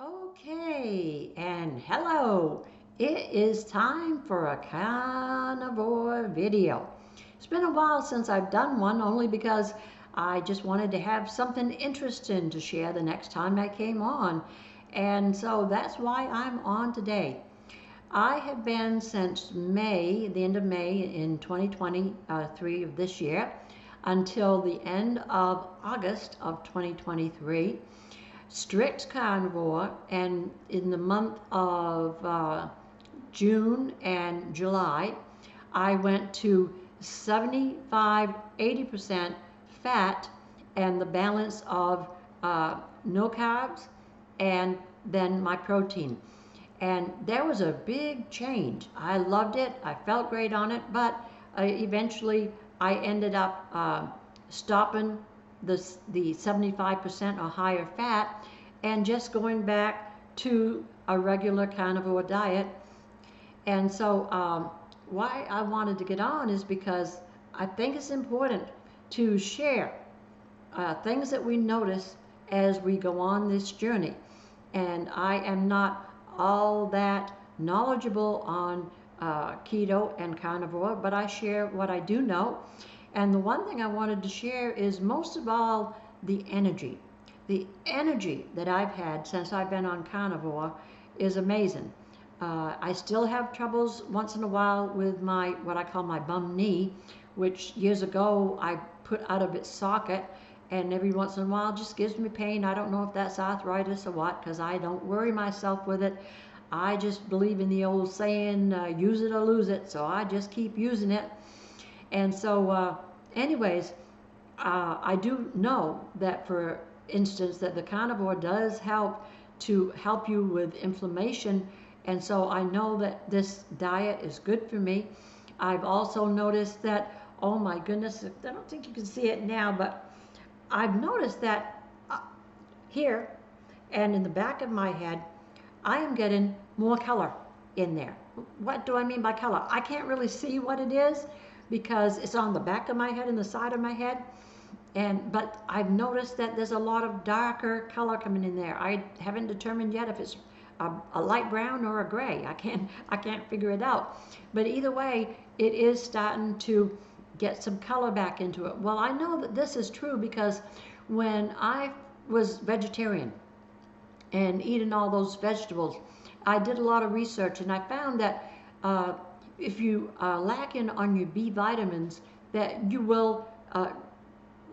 Okay, and hello. It is time for a carnivore video. It's been a while since I've done one, only because I just wanted to have something interesting to share the next time I came on. And so that's why I'm on today. I have been since May, the end of May in 2023 of this year, until the end of August of 2023, strict carnivore, and in the month of June and July, I went to 75, 80% fat and the balance of no carbs and then my protein. And there was a big change. I loved it. I felt great on it, but eventually I ended up stopping the 75% or higher fat and just going back to a regular carnivore diet. And so why I wanted to get on is because I think it's important to share things that we notice as we go on this journey. And I am not all that knowledgeable on keto and carnivore, but I share what I do know. And the one thing I wanted to share is most of all the energy. The energy that I've had since I've been on carnivore is amazing. I still have troubles once in a while with my, what I call my bum knee, which years ago I put out of its socket, and every once in a while just gives me pain. I don't know if that's arthritis or what, because I don't worry myself with it. I just believe in the old saying, use it or lose it, so I just keep using it. And so anyways, I do know that, for instance, that the carnivore does help to help you with inflammation, and so I know that this diet is good for me. I've also noticed that, oh my goodness, I don't think you can see it now, but I've noticed that here and in the back of my head, I am getting more color in there. What do I mean by color? I can't really see what it is because it's on the back of my head and the side of my head. But I've noticed that there's a lot of darker color coming in there. I haven't determined yet if it's a light brown or a gray. I can't figure it out. But either way, it is starting to get some color back into it. Well, I know that this is true because when I was vegetarian and eating all those vegetables, I did a lot of research, and I found that if you are lacking on your B vitamins, that you will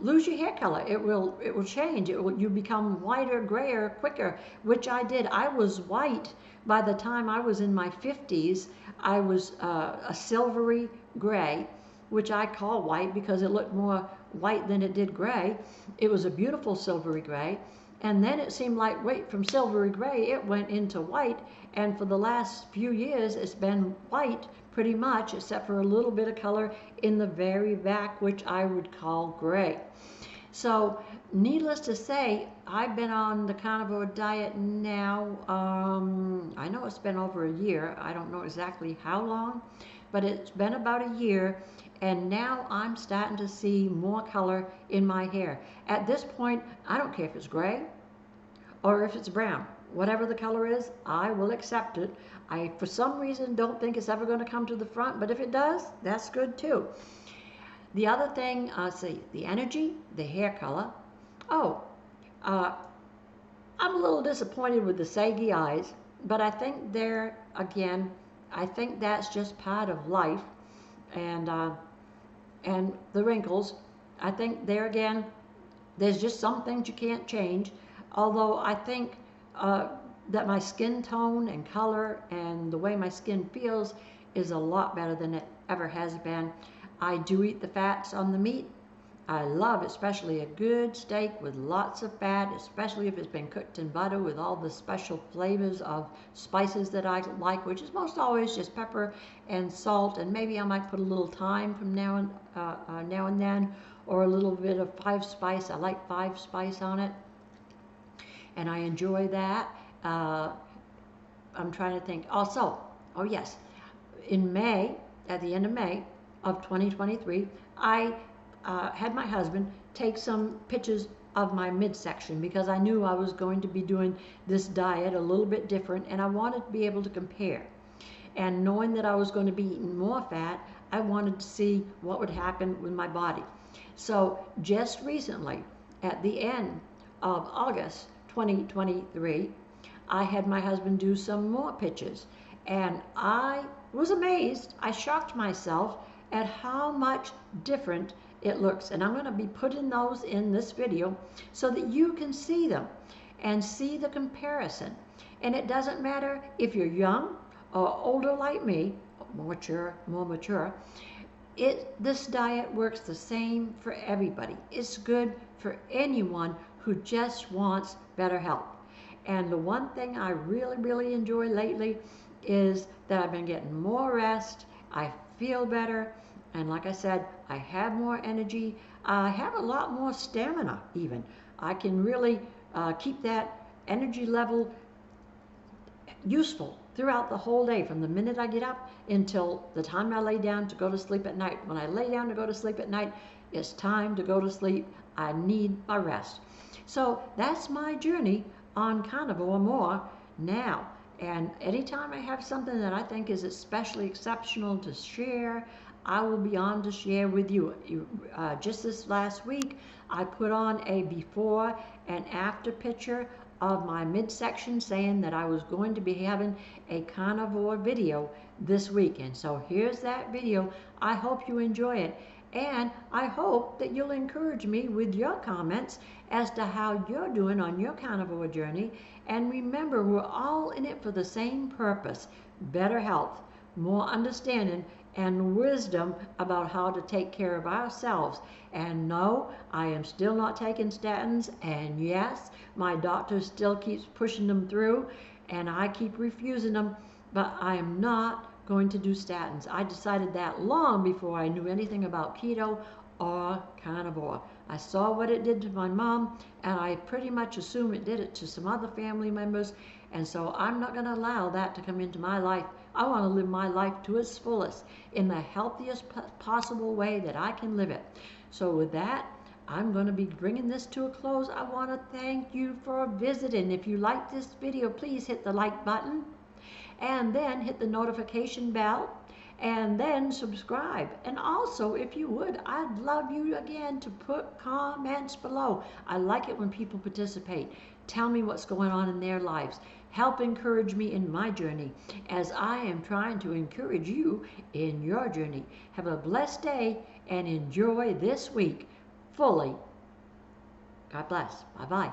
lose your hair color. It will change. You become whiter, grayer, quicker, which I did. I was white by the time I was in my 50s. I was a silvery gray, which I call white because it looked more white than it did gray. It was a beautiful silvery gray. And then it seemed like, wait, from silvery gray, it went into white. And for the last few years, it's been white pretty much, except for a little bit of color in the very back, which I would call gray. So needless to say, I've been on the carnivore diet now, I know it's been over a year. I don't know exactly how long, but it's been about a year. And now I'm starting to see more color in my hair. At this point, I don't care if it's gray or if it's brown. Whatever the color is, I will accept it. I, for some reason, don't think it's ever going to come to the front, but if it does, that's good too. The other thing, see, the energy, the hair color. Oh, I'm a little disappointed with the saggy eyes, but I think there, again, I think that's just part of life. And the wrinkles, I think there again, there's just some things you can't change. Although I think that my skin tone and color and the way my skin feels is a lot better than it ever has been. I do eat the fats on the meat. I love especially a good steak with lots of fat, especially if it's been cooked in butter with all the special flavors of spices that I like, which is most always just pepper and salt, and maybe I might put a little thyme from now and then, or a little bit of 5 spice. I like 5 spice on it, and I enjoy that. I'm trying to think. Also, oh yes, in May, at the end of May of 2023, I had my husband take some pictures of my midsection because I knew I was going to be doing this diet a little bit different, and I wanted to be able to compare. And knowing that I was going to be eating more fat, I wanted to see what would happen with my body. So just recently, at the end of August 2023, I had my husband do some more pictures, and I was amazed. I shocked myself at how much different it looks, and I'm going to be putting those in this video so that you can see them and see the comparison. And it doesn't matter if you're young or older like me, more mature. This diet works the same for everybody. It's good for anyone who just wants better health. And the one thing I really enjoy lately is that I've been getting more rest. I feel better. And like I said, I have more energy. I have a lot more stamina even. I can really keep that energy level useful throughout the whole day, from the minute I get up until the time I lay down to go to sleep at night. When I lay down to go to sleep at night, it's time to go to sleep. I need my rest. So that's my journey on Carnivore More now. And anytime I have something that I think is especially exceptional to share, I will be on to share with you. Just this last week, I put on a before and after picture of my midsection saying that I was going to be having a carnivore video this weekend. So here's that video. I hope you enjoy it. And I hope that you'll encourage me with your comments as to how you're doing on your carnivore journey. And remember, we're all in it for the same purpose: better health, more understanding, and wisdom about how to take care of ourselves. And no, I am still not taking statins. And yes, my doctor still keeps pushing them through, and I keep refusing them. But I am not going to do statins. I decided that long before I knew anything about keto or carnivore. I saw what it did to my mom, and I pretty much assume it did it to some other family members, and so I'm not going to allow that to come into my life. I want to live my life to its fullest in the healthiest possible way that I can live it. So with that, I'm going to be bringing this to a close. I want to thank you for visiting. If you like this video, please hit the like button, and then hit the notification bell, and then subscribe. And also, if you would, I'd love you again to put comments below. I like it when people participate. Tell me what's going on in their lives. Help encourage me in my journey as I am trying to encourage you in your journey. Have a blessed day and enjoy this week fully. God bless. Bye-bye.